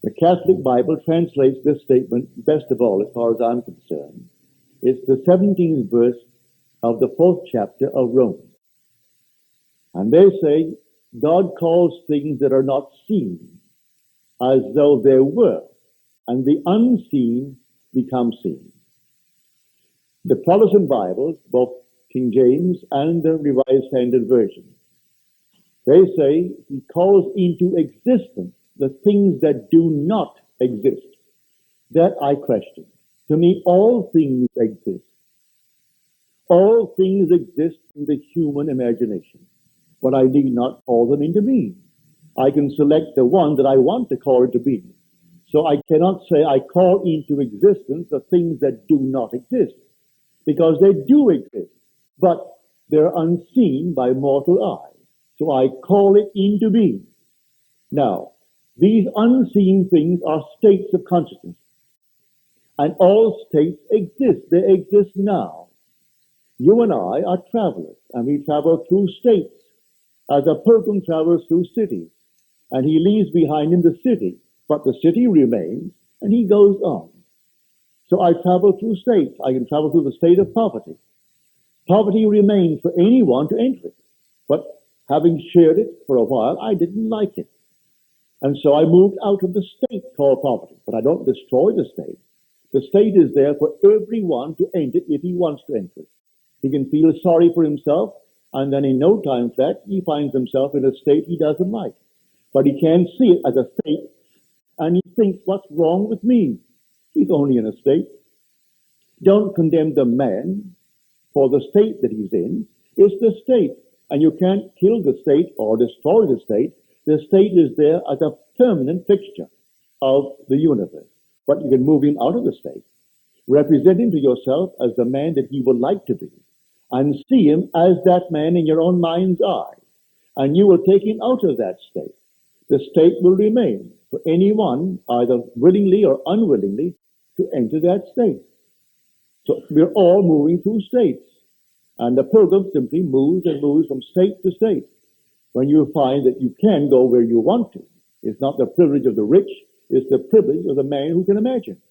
The Catholic Bible translates this statement best of all, as far as I'm concerned. It's the 17th verse of the 4th chapter of Romans. And they say, God calls things that are not seen as though they were, and the unseen become seen. The Protestant Bibles, both King James and the Revised Standard Version, they say he calls into existence the things that do not exist. That I question. To me, all things exist. All things exist in the human imagination, but I need not call them into being. I can select the one that I want to call into being. So I cannot say I call into existence the things that do not exist, because they do exist, but they're unseen by mortal eyes. So I call it into being. Now, these unseen things are states of consciousness. And all states exist. They exist now. You and I are travelers, and we travel through states as a pilgrim travels through cities. And he leaves behind him the city, but the city remains, and he goes on. So I travel through states. I can travel through the state of poverty. Poverty remains for anyone to enter it. But having shared it for a while, I didn't like it. And so I moved out of the state called poverty. But I don't destroy the state. The state is there for everyone to enter if he wants to enter it. He can feel sorry for himself, and then in no time flat, he finds himself in a state he doesn't like. But he can't see it as a state, and he thinks, what's wrong with me? He's only in a state. Don't condemn the man for the state that he's in. It's the state, and you can't kill the state or destroy the state. The state is there as a permanent fixture of the universe. But you can move him out of the state, represent him to yourself as the man that he would like to be, and see him as that man in your own mind's eye. And you will take him out of that state. The state will remain for anyone, either willingly or unwillingly, to enter that state. So we're all moving through states. And the pilgrim simply moves and moves from state to state. When you find that you can go where you want to, it's not the privilege of the rich, it's the privilege of the man who can imagine.